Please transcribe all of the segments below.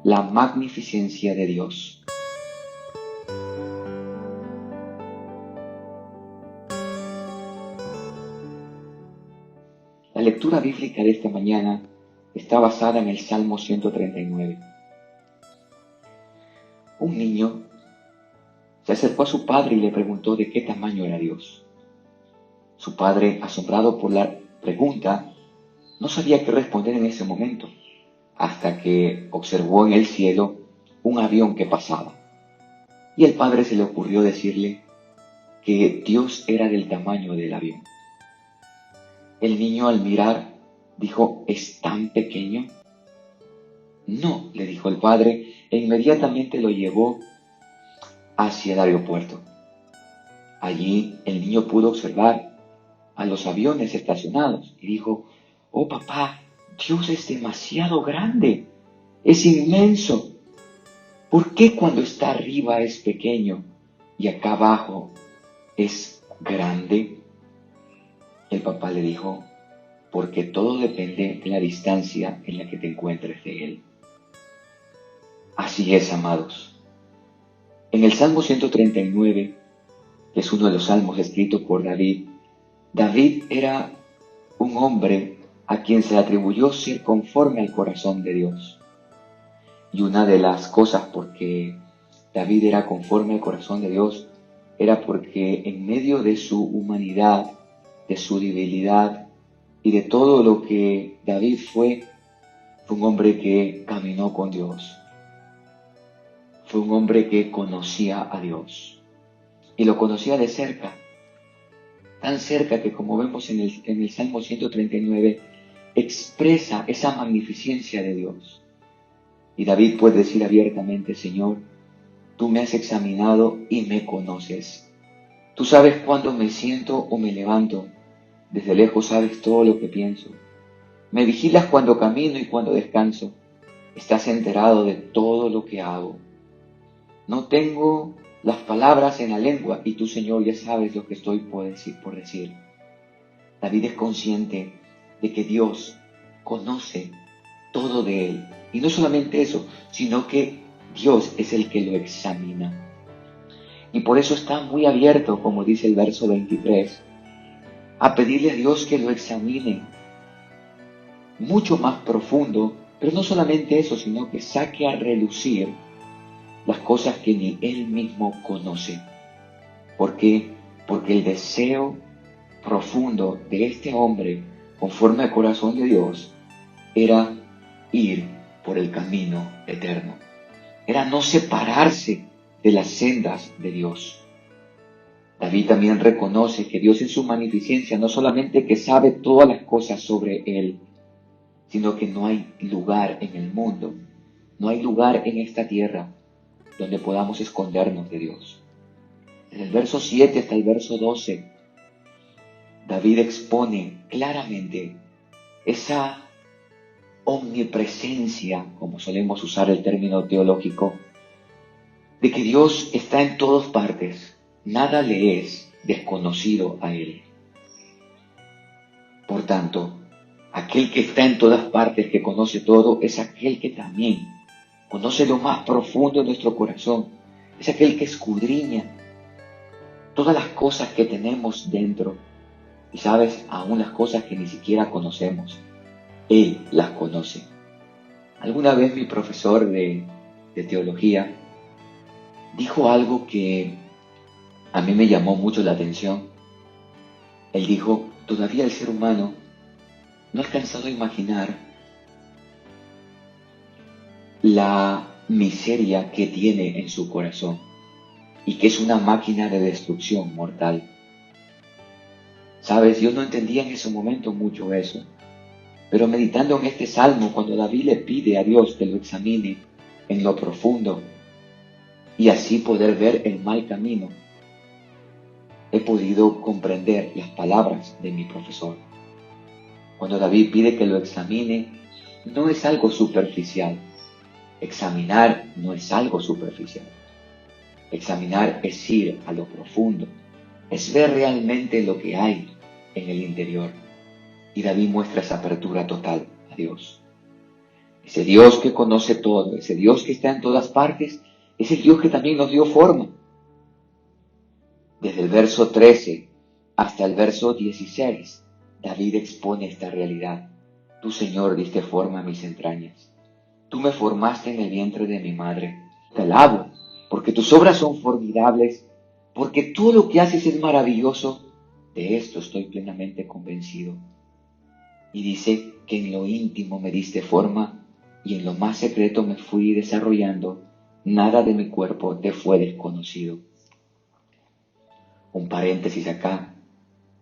la magnificencia de Dios. La lectura bíblica de esta mañana está basada en el Salmo 139. Un niño se acercó a su padre y le preguntó de qué tamaño era Dios. Su padre, asombrado por la pregunta, no sabía qué responder en ese momento, hasta que observó en el cielo un avión que pasaba. Y el padre se le ocurrió decirle que Dios era del tamaño del avión. El niño al mirar dijo, ¿es tan pequeño? No, le dijo el padre, e inmediatamente lo llevó hacia el aeropuerto. Allí el niño pudo observar a los aviones estacionados y dijo, oh papá, Dios es demasiado grande, es inmenso. ¿Por qué cuando está arriba es pequeño y acá abajo es grande? El papá le dijo, porque todo depende de la distancia en la que te encuentres de Él. Así es, amados. En el Salmo 139, que es uno de los salmos escritos por David, David era un hombre a quien se le atribuyó ser conforme al corazón de Dios. Y una de las cosas por que David era conforme al corazón de Dios era porque en medio de su humanidad, de su debilidad y de todo lo que David fue un hombre que caminó con Dios. Fue un hombre que conocía a Dios. Y lo conocía de cerca. Tan cerca que, como vemos en el Salmo 139, expresa esa magnificencia de Dios. Y David puede decir abiertamente, Señor, tú me has examinado y me conoces. Tú sabes cuándo me siento o me levanto. Desde lejos sabes todo lo que pienso. Me vigilas cuando camino y cuando descanso. Estás enterado de todo lo que hago. No tengo las palabras en la lengua y tú, Señor, ya sabes lo que estoy por decir. David es consciente de que Dios conoce todo de él. Y no solamente eso, sino que Dios es el que lo examina. Y por eso está muy abierto, como dice el verso 23, a pedirle a Dios que lo examine mucho más profundo, pero no solamente eso, sino que saque a relucir las cosas que ni él mismo conoce. ¿Por qué? Porque el deseo profundo de este hombre, conforme al corazón de Dios, era ir por el camino eterno. Era no separarse de las sendas de Dios. David también reconoce que Dios en su magnificencia no solamente que sabe todas las cosas sobre él, sino que no hay lugar en el mundo, no hay lugar en esta tierra donde podamos escondernos de Dios. En el verso 7 hasta el verso 12, David expone claramente esa omnipresencia, como solemos usar el término teológico, de que Dios está en todas partes, nada le es desconocido a Él. Por tanto, aquel que está en todas partes, que conoce todo, es aquel que también conoce lo más profundo de nuestro corazón, es aquel que escudriña todas las cosas que tenemos dentro, y sabes, aún las cosas que ni siquiera conocemos, Él las conoce. Alguna vez mi profesor de teología dijo algo que a mí me llamó mucho la atención. Él dijo, todavía el ser humano no ha alcanzado a imaginar la miseria que tiene en su corazón y que es una máquina de destrucción mortal. Sabes, yo no entendía en ese momento mucho eso, pero meditando en este salmo, cuando David le pide a Dios que lo examine en lo profundo y así poder ver el mal camino, he podido comprender las palabras de mi profesor. Cuando David pide que lo examine, no es algo superficial. Examinar no es algo superficial. Examinar es ir a lo profundo, es ver realmente lo que hay en el interior. Y David muestra esa apertura total a Dios. Ese Dios que conoce todo, ese Dios que está en todas partes, es el Dios que también nos dio forma. Desde el verso 13 hasta el verso 16, David expone esta realidad. Tú, Señor, diste forma a mis entrañas. Tú me formaste en el vientre de mi madre. Te alabo, porque tus obras son formidables, porque todo lo que haces es maravilloso. De esto estoy plenamente convencido. Y dice que en lo íntimo me diste forma y en lo más secreto me fui desarrollando. Nada de mi cuerpo te fue desconocido. Un paréntesis acá.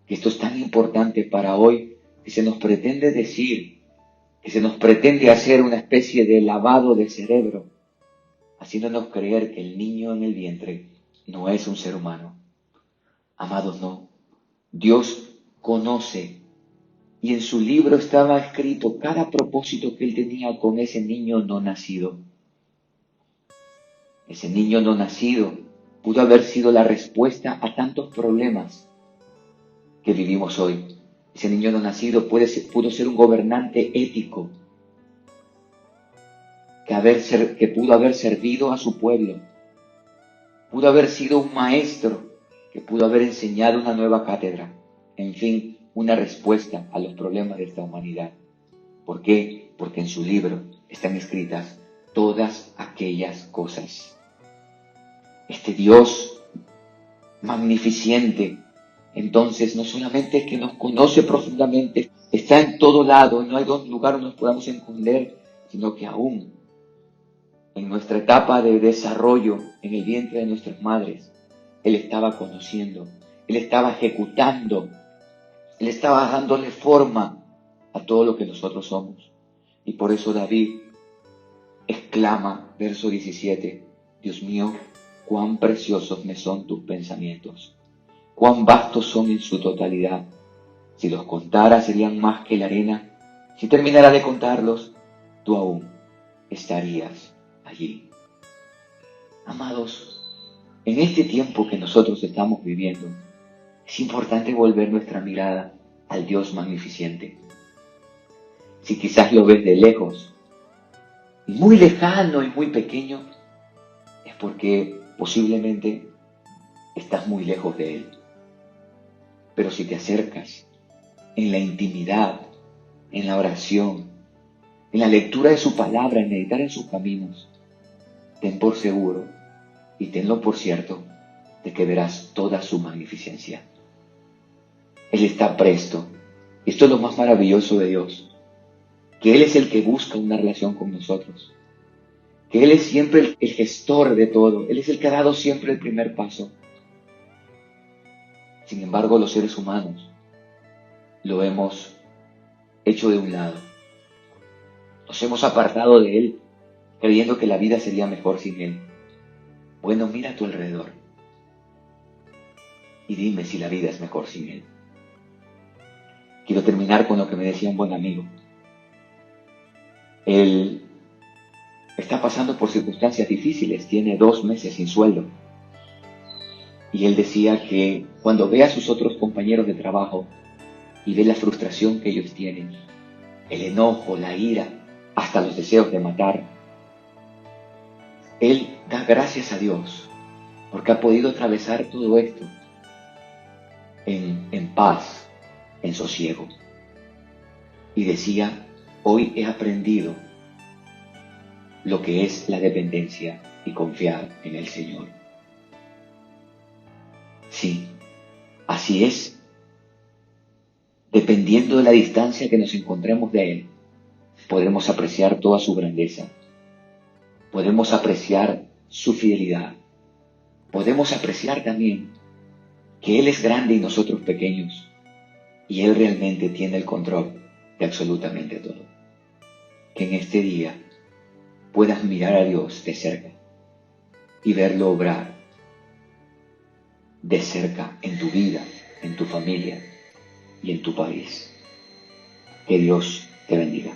Esto es tan importante para hoy que se nos pretende decir, que se nos pretende hacer una especie de lavado de cerebro, haciéndonos creer que el niño en el vientre no es un ser humano. Amados, no. Dios conoce y en su libro estaba escrito cada propósito que él tenía con ese niño no nacido. Ese niño no nacido pudo haber sido la respuesta a tantos problemas que vivimos hoy. Ese niño no nacido pudo ser un gobernante ético que pudo haber servido a su pueblo. Pudo haber sido un maestro que pudo haber enseñado una nueva cátedra. En fin, una respuesta a los problemas de esta humanidad. ¿Por qué? Porque en su libro están escritas todas aquellas cosas. Este Dios magnificente, entonces, no solamente es que nos conoce profundamente, está en todo lado, no hay lugar donde nos podamos esconder, sino que aún en nuestra etapa de desarrollo, en el vientre de nuestras madres, Él estaba conociendo, Él estaba ejecutando, Él estaba dándole forma a todo lo que nosotros somos. Y por eso David exclama, verso 17, Dios mío, cuán preciosos me son tus pensamientos, cuán vastos son en su totalidad. Si los contara serían más que la arena. Si terminara de contarlos, tú aún estarías allí. Amados, en este tiempo que nosotros estamos viviendo, es importante volver nuestra mirada al Dios magnificente. Si quizás lo ves de lejos, muy lejano y muy pequeño, es porque posiblemente estás muy lejos de Él. Pero si te acercas en la intimidad, en la oración, en la lectura de su palabra, en meditar en sus caminos, ten por seguro y tenlo por cierto de que verás toda su magnificencia. Él está presto. Esto es lo más maravilloso de Dios, que Él es el que busca una relación con nosotros, que Él es siempre el gestor de todo, Él es el que ha dado siempre el primer paso. Sin embargo, los seres humanos lo hemos hecho de un lado. Nos hemos apartado de Él, creyendo que la vida sería mejor sin Él. Bueno, mira a tu alrededor y dime si la vida es mejor sin Él. Quiero terminar con lo que me decía un buen amigo. Él está pasando por circunstancias difíciles, tiene 2 meses sin sueldo. Y él decía que cuando ve a sus otros compañeros de trabajo y ve la frustración que ellos tienen, el enojo, la ira, hasta los deseos de matar, él da gracias a Dios porque ha podido atravesar todo esto en paz, en sosiego. Y decía, hoy he aprendido lo que es la dependencia y confiar en el Señor. Sí, así es. Dependiendo de la distancia que nos encontremos de Él, podremos apreciar toda su grandeza. Podemos apreciar su fidelidad. Podemos apreciar también que Él es grande y nosotros pequeños. Y Él realmente tiene el control de absolutamente todo. Que en este día puedas mirar a Dios de cerca y verlo obrar de cerca en tu vida, en tu familia y en tu país. Que Dios te bendiga.